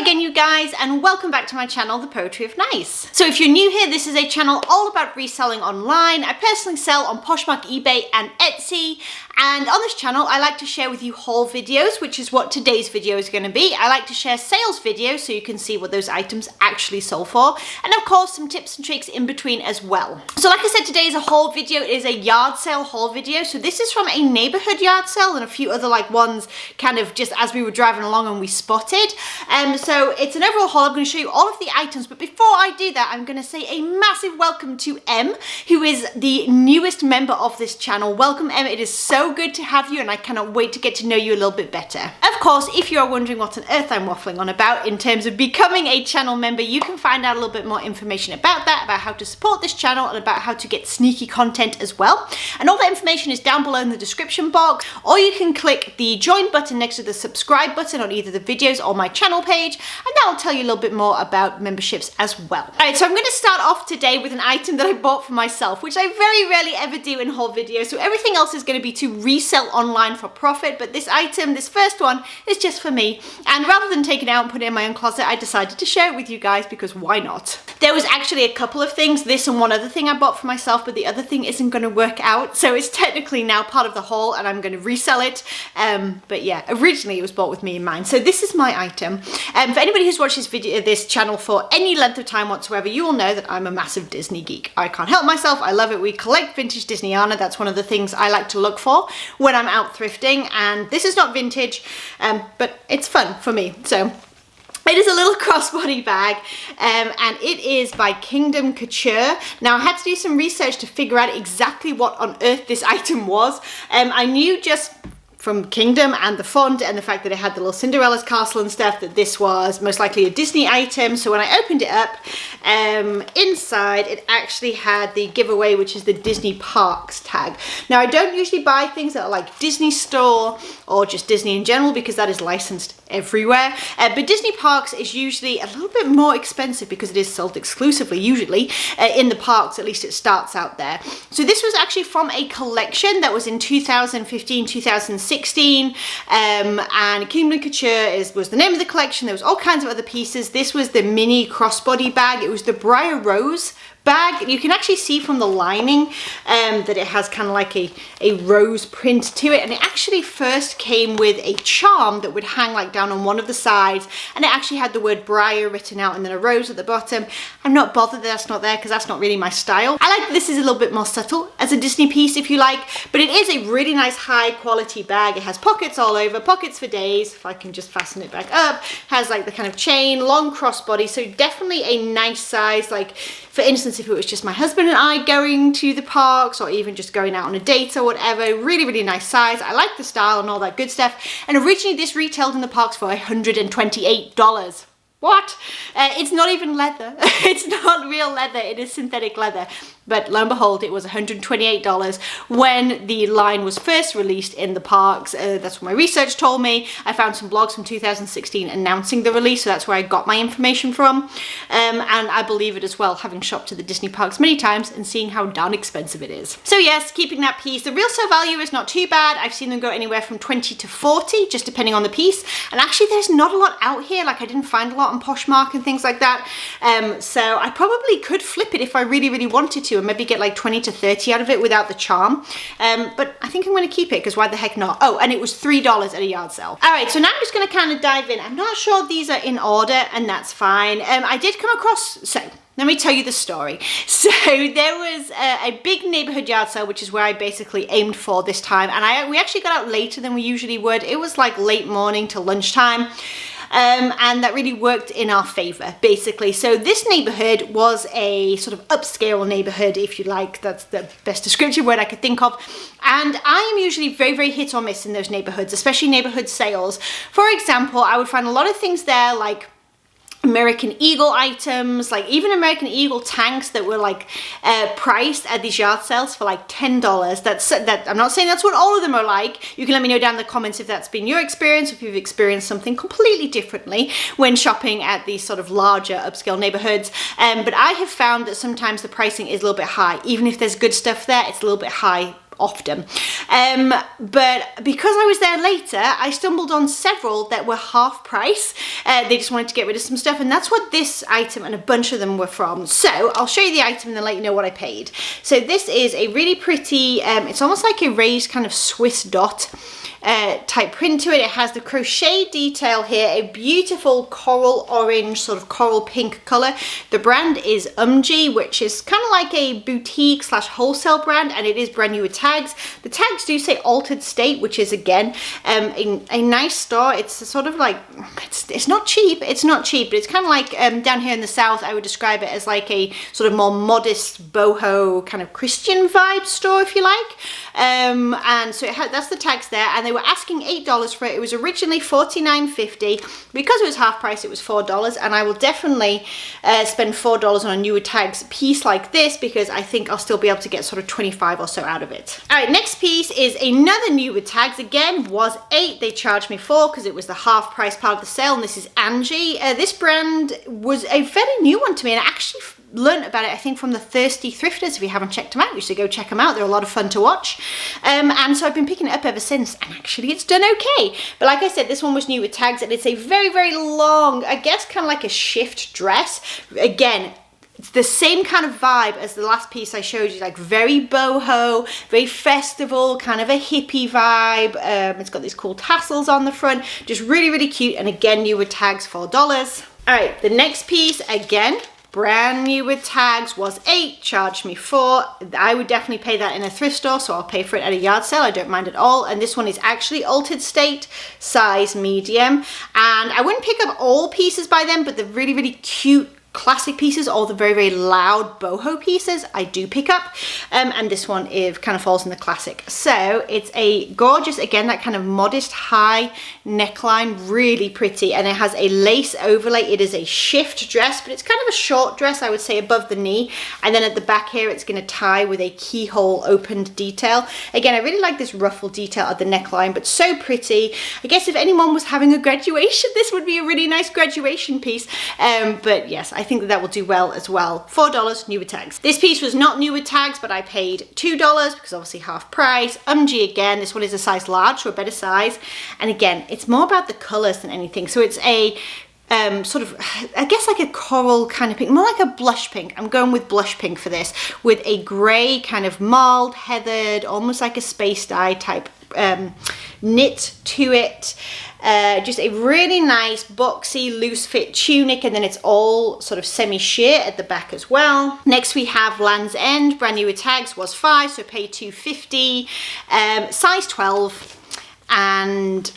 again, you guys, and welcome back to my channel, The Poetry of Nice. So if you're new here, this is a channel all about reselling online. I personally sell on Poshmark, eBay, and Etsy. And on this channel, I like to share with you haul videos, which is what today's video is going to be. I like to share sales videos so you can see what those items actually sold for. And of course, some tips and tricks in between as well. So like I said, today is a haul video. It is a yard sale haul video. So this is from a neighborhood yard sale and a few other ones kind of just as we were driving along and we spotted. So it's an overall haul. I'm going to show you all of the items. But before I do that, I'm going to say a massive welcome to Em, who is the newest member of this channel. Welcome, Em. It is so good to have you, and I cannot wait to get to know you a little bit better. Of course, if you are wondering what on earth I'm waffling on about in terms of becoming a channel member, you can find out a little bit more information about that, about how to support this channel, and about how to get sneaky content as well. And all that information is down below in the description box, or you can click the join button next to the subscribe button on either the videos or my channel page, and that will tell you a little bit more about memberships as well. Alright, so I'm going to start off today with an item that I bought for myself, which I very rarely ever do in haul videos, so everything else is going to be to resell online for profit, but this item, this first one, is just for me. And rather than take it out and put it in my own closet, I decided to share it with you guys because why not? There was actually a couple of things, this and one other thing I bought for myself, but the other thing isn't going to work out, so it's technically now part of the haul and I'm going to resell it. But yeah, originally it was bought with me in mind. So this is my item. For anybody who's watched this channel for any length of time whatsoever, you will know that I'm a massive Disney geek. I can't help myself. I love it. We collect vintage Disneyana. That's one of the things I like to look for when I'm out thrifting, and this is not vintage, but it's fun for me. So it is a little crossbody bag, and it is by Kingdom Couture. Now I had to do some research to figure out exactly what on earth this item was. I knew just from Kingdom and the font and the fact that it had the little Cinderella's castle and stuff that this was most likely a Disney item. So when I opened it up, inside it actually had the giveaway, which is the Disney Parks tag. Now I don't usually buy things that are like Disney Store or just Disney in general because that is licensed everywhere, but Disney Parks is usually a little bit more expensive because it is sold exclusively usually in the parks. At least it starts out there. So this was actually from a collection that was in 2015, 2016, and Kingdom Couture was the name of the collection. There was all kinds of other pieces. This was the mini crossbody bag. It was the Briar Rose bag. You can actually see from the lining that it has kind of like a rose print to it, and it actually first came with a charm that would hang like down on one of the sides, and it actually had the word Briar written out and then a rose at the bottom. I'm not bothered that that's not there because that's not really my style. I like that this is a little bit more subtle as a Disney piece if you like, but it is a really nice high quality bag. It has pockets all over, pockets for days, if I can just fasten it back up. Has like the kind of chain, long crossbody, so definitely a nice size. Like for instance, if it was just my husband and I going to the parks or even just going out on a date or whatever, really, really nice size. I like the style and all that good stuff. And originally this retailed in the parks for $128. What? It's not even leather. It's not real leather. It is synthetic leather. But lo and behold, it was $128 when the line was first released in the parks. That's what my research told me. I found some blogs from 2016 announcing the release, so that's where I got my information from. And I believe it as well, having shopped at the Disney parks many times and seeing how darn expensive it is. So yes, keeping that piece. The real sale value is not too bad. I've seen them go anywhere from 20 to 40, just depending on the piece. And actually there's not a lot out here. Like I didn't find a lot on Poshmark and things like that. So I probably could flip it if I really, really wanted to, and maybe get like 20 to 30 out of it without the charm. But I think I'm going to keep it because why the heck not? Oh, and it was $3 at a yard sale. All right, so now I'm just going to kind of dive in. I'm not sure these are in order, and that's fine. I did come across, so let me tell you the story. So there was a big neighborhood yard sale, which is where I basically aimed for this time. And we actually got out later than we usually would. It was like late morning to lunchtime. And that really worked in our favor, basically. So this neighborhood was a sort of upscale neighborhood, if you like. That's the best descriptive word I could think of. And I am usually very, very hit or miss in those neighborhoods, especially neighborhood sales. For example, I would find a lot of things there like American Eagle items, like even American Eagle tanks that were like priced at these yard sales for like $10. That I'm not saying that's what all of them are like. You can let me know down in the comments if that's been your experience, if you've experienced something completely differently when shopping at these sort of larger upscale neighborhoods. But I have found that sometimes the pricing is a little bit high. Even if there's good stuff there, it's a little bit high often. But because I was there later, I stumbled on several that were half price. They just wanted to get rid of some stuff, and that's what this item and a bunch of them were from. So I'll show you the item and then let you know what I paid. So this is a really pretty, it's almost like a raised kind of Swiss dot type print to it. It has the crochet detail here, a beautiful coral orange, sort of coral pink color. The brand is which is kind of like a boutique slash wholesale brand, and it is brand new with tags. The tags do say altered state, which is again a nice store. It's sort of like, it's not cheap, but it's kind of like down here in the south, I would describe it as like a sort of more modest boho kind of Christian vibe store, if you like. And so that's the tags there, and they were asking $8 for it. It was originally $49.50. Because it was half price, it was $4, and I will definitely spend $4 on a newer tags piece like this, because I think I'll still be able to get sort of 25 or so out of it. All right, next piece is another new with tags. Again, was $8. They charged me $4 because it was the half price part of the sale, and this is Angie. This brand was a very new one to me, and I actually learned about it, I think, from the Thirsty Thrifters. If you haven't checked them out, you should go check them out. They're a lot of fun to watch. And so I've been picking it up ever since, and actually it's done okay. But like I said, this one was new with tags, and it's a very, very long, I guess kind of like a shift dress. Again, it's the same kind of vibe as the last piece I showed you, like very boho, very festival, kind of a hippie vibe. It's got these cool tassels on the front, just really, really cute. And again, new with tags, $4. All right, the next piece, again, brand new with tags, was $8, charged me $4. I would definitely pay that in a thrift store, so I'll pay for it at a yard sale. I don't mind at all. And this one is actually altered state, size medium. And I wouldn't pick up all pieces by them, but the really, really cute classic pieces, or the very, very loud boho pieces, I do pick up. And this one kind of falls in the classic. So it's a gorgeous, again, that kind of modest high neckline, really pretty, and it has a lace overlay. It is a shift dress, but it's kind of a short dress, I would say, above the knee, and then at the back here it's going to tie with a keyhole opened detail. Again, I really like this ruffle detail at the neckline, but so pretty. I guess if anyone was having a graduation, this would be a really nice graduation piece. But yes, I think that will do well as well. $4, new with tags. This piece was not new with tags, but I paid $2 because obviously half price. Again, this one is a size large, so a better size. And again, it's more about the colors than anything. So it's a sort of, I guess like a coral kind of pink, more like a blush pink. I'm going with blush pink for this, with a gray kind of marled, heathered, almost like a space dye type knit to it. Just a really nice boxy loose fit tunic, and then it's all sort of semi sheer at the back as well. Next we have Land's End, brand new with tags, was $5, so paid $2.50, size 12, and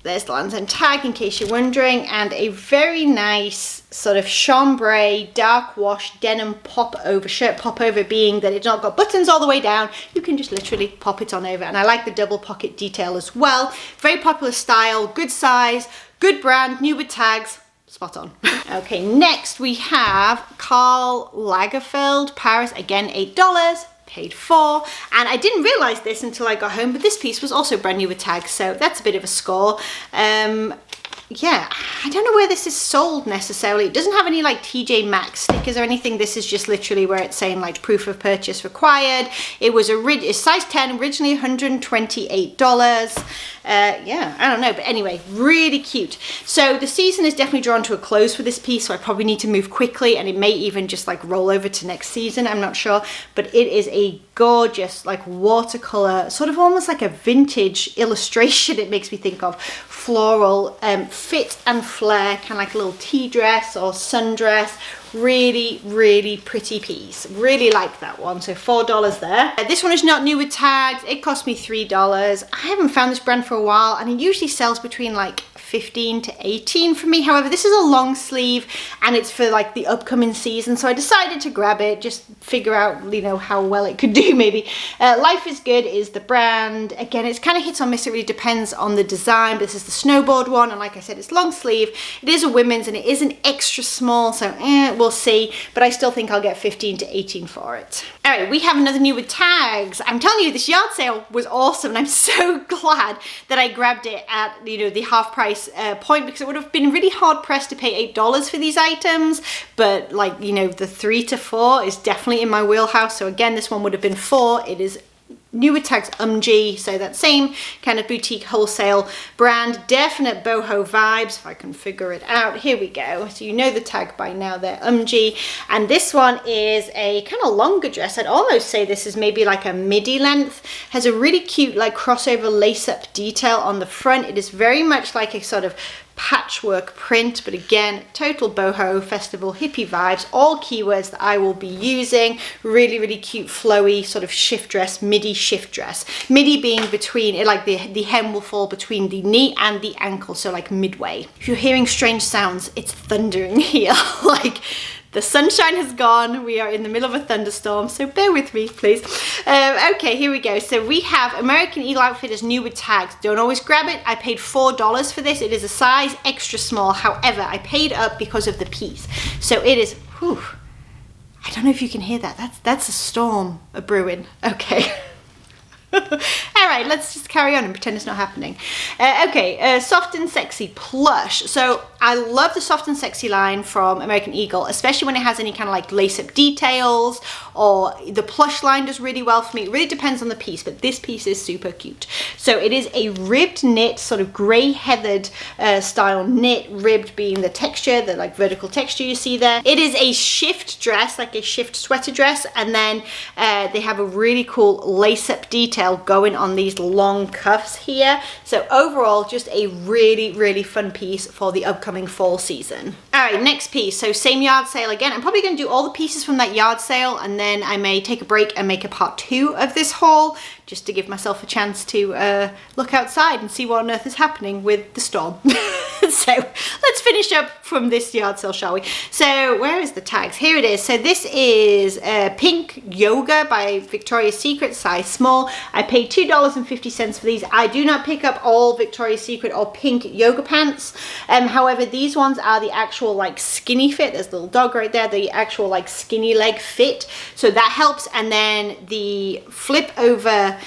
there's the Land's End tag in case you're wondering, and a very nice sort of chambray dark wash denim pop over shirt. Pop over being that it's not got buttons all the way down, you can just literally pop it on over. And I like the double pocket detail as well. Very popular style, good size, good brand, new with tags, spot on. Okay, next we have Karl Lagerfeld Paris, again $8, paid $4, and I didn't realize this until I got home, but this piece was also brand new with tags, so that's a bit of a score. Yeah, I don't know where this is sold necessarily. It doesn't have any like TJ Maxx stickers or anything. This is just literally where it's saying like proof of purchase required. It was a size 10, originally $128. Yeah, I don't know, but anyway, really cute. So the season is definitely drawn to a close for this piece, so I probably need to move quickly, and it may even just like roll over to next season, I'm not sure. But it is a gorgeous like watercolor, sort of almost like a vintage illustration. It makes me think of floral fit and flare, kind of like a little tea dress or sundress. Really, really pretty piece. Really like that one. So $4 there. This one is not new with tags. It cost me $3. I haven't found this brand for a while, and it usually sells between like 15 to 18 for me. However, this is a long sleeve and it's for like the upcoming season, so I decided to grab it, just figure out, you know, how well it could do maybe. Life is Good is the brand. Again, it's kind of hits or miss. It really depends on the design, but this is the snowboard one, and like I said, it's long sleeve. It is a women's and it is an extra small, so we'll see, but I still think I'll get 15 to 18 for it. All right, we have another new with tags. I'm telling you, this yard sale was awesome, and I'm so glad that I grabbed it at, you know, the half price point, because it would have been really hard pressed to pay $8 for these items, but like, you know, the 3 to 4 is definitely in my wheelhouse. So again, this one would have been $4. It is Newer Tags so that same kind of boutique wholesale brand, definite boho vibes, if I can figure it out. Here we go. So you know the tag by now, they're and this one is a kind of longer dress. I'd almost say this is maybe like a midi length. Has a really cute like crossover lace-up detail on the front. It is very much like a sort of patchwork print, but again, total boho festival hippie vibes, all keywords that I will be using. Really, really cute flowy sort of shift dress, midi shift dress. Midi being between, like the hem will fall between the knee and the ankle, so like midway. If you're hearing strange sounds, it's thundering here. Like the sunshine has gone. We are in the middle of a thunderstorm, so bear with me, please. Okay, here we go. So we have American Eagle outfitters new with tags. Don't always grab it. I paid $4 for this. It is a size extra small. However, I paid up because of the piece. So it is, whew, I don't know if you can hear that. That's a storm brewing. Okay. All right, let's just carry on and pretend it's not happening. Soft and sexy plush. So I love the soft and sexy line from American Eagle, especially when it has any kind of like lace-up details, or the plush line does really well for me. It really depends on the piece, but this piece is super cute. So it is a ribbed knit, sort of grey heathered style knit, ribbed being the texture, the like vertical texture you see there. It is a shift dress, like a shift sweater dress, and then they have a really cool lace-up detail going on these long cuffs here. So overall, just a really, really fun piece for the upcoming fall season. All right, next piece. So same yard sale again. I'm probably going to do all the pieces from that yard sale, and then I may take a break and make a part 2 of this haul, just to give myself a chance to look outside and see what on earth is happening with the storm. So let's finish up from this yard sale, shall we? So where is the tags? Here it is. So this is Pink Yoga by Victoria's Secret, size small. I paid $2.50 for these. I do not pick up all Victoria's Secret or Pink yoga pants. However, these ones are the actual like skinny fit. There's the little dog right there, the actual like skinny leg fit. So that helps. And then the flip over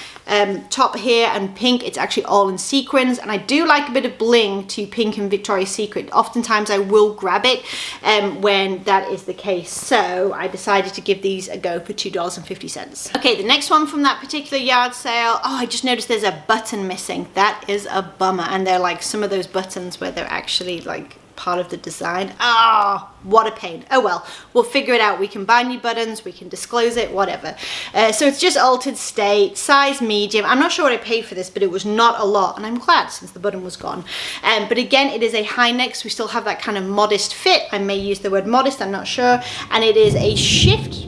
top here and pink, it's actually all in sequins, and I do like a bit of bling to Pink and Victoria's Secret. Oftentimes I will grab it when that is the case, so I decided to give these a go for $2.50. Okay, the next one from that particular yard sale, oh, I just noticed there's a button missing. That is a bummer, and they're like some of those buttons where they're actually like part of the design. Ah, oh, what a pain. Oh well, we'll figure it out. We can buy new buttons, we can disclose it, whatever. So it's just altered state, size medium. I'm not sure what I paid for this, but it was not a lot, and I'm glad since the button was gone. But again, it is a high neck, so we still have that kind of modest fit. I may use the word modest, I'm not sure. And it is a shift.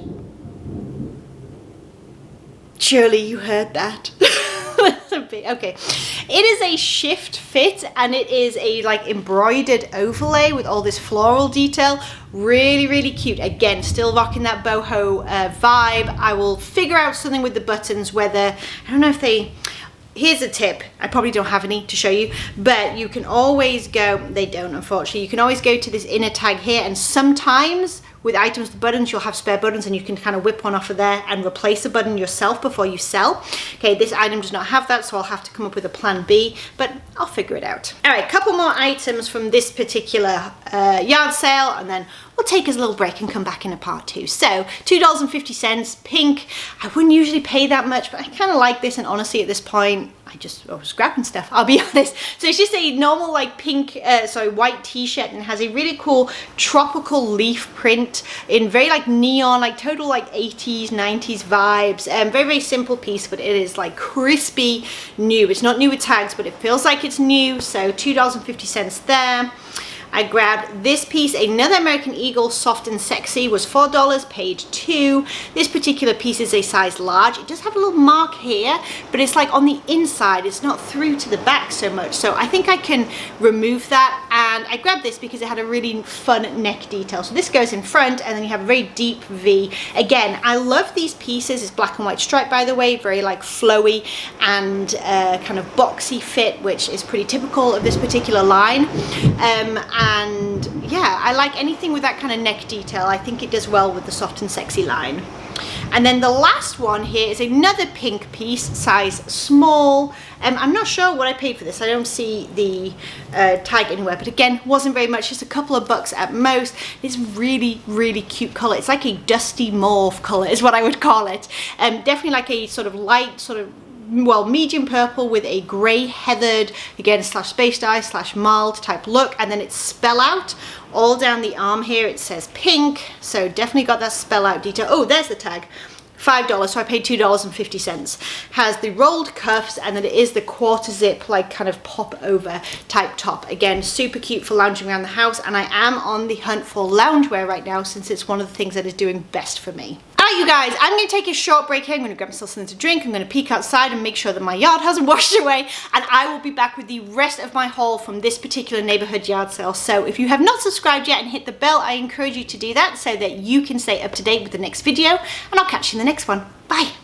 Surely you heard that. Okay, it is a shift fit, and it is a like embroidered overlay with all this floral detail. Really, really cute. Again, still rocking that boho vibe. I will figure out something with the buttons, whether, I don't know if they, here's a tip. I probably don't have any to show you, but you can always go, they don't unfortunately, you can always go to this inner tag here, and sometimes with items with buttons, you'll have spare buttons, and you can kind of whip one off of there and replace a button yourself before you sell. Okay, this item does not have that, so I'll have to come up with a plan B, but I'll figure it out. All right, couple more items from this particular yard sale, and then we'll take us a little break and come back in a part 2. So $2.50, Pink. I wouldn't usually pay that much, but I kind of like this, and honestly at this point, I was grabbing stuff, I'll be honest. So it's just a normal like pink, white t-shirt, and has a really cool tropical leaf print in very like neon, like total like 80s, 90s vibes. Very, very simple piece, but it is like crispy new. It's not new with tags, but it feels like it's new. So $2.50 there. I grabbed this piece, another American Eagle soft and sexy, was $4, paid $2. This particular piece is a size large. It does have a little mark here, but it's like on the inside, it's not through to the back so much. So I think I can remove that, and I grabbed this because it had a really fun neck detail. So this goes in front, and then you have a very deep V. Again, I love these pieces. It's black and white stripe, by the way, very like flowy and kind of boxy fit, which is pretty typical of this particular line. And yeah, I like anything with that kind of neck detail. I think it does well with the soft and sexy line. And then the last one here is another pink piece, size small. I'm not sure what I paid for this. I don't see the tag anywhere, but again, wasn't very much, just a couple of bucks at most. It's really, really cute color. It's like a dusty mauve color is what I would call it. Definitely like a sort of light, sort of, well, medium purple with a grey heathered, again, slash space dye slash mild type look. And then it's spell out all down the arm here. It says pink, so definitely got that spell out detail. Oh, there's the tag. $5, so I paid $2.50. Has the rolled cuffs, and then it is the quarter zip, like kind of pop over type top. Again, super cute for lounging around the house, and I am on the hunt for loungewear right now since it's one of the things that is doing best for me. Alright, you guys, I'm going to take a short break here. I'm going to grab myself something to drink. I'm going to peek outside and make sure that my yard hasn't washed away, and I will be back with the rest of my haul from this particular neighborhood yard sale. So if you have not subscribed yet and hit the bell, I encourage you to do that so that you can stay up to date with the next video, and I'll catch you in the next one. Bye!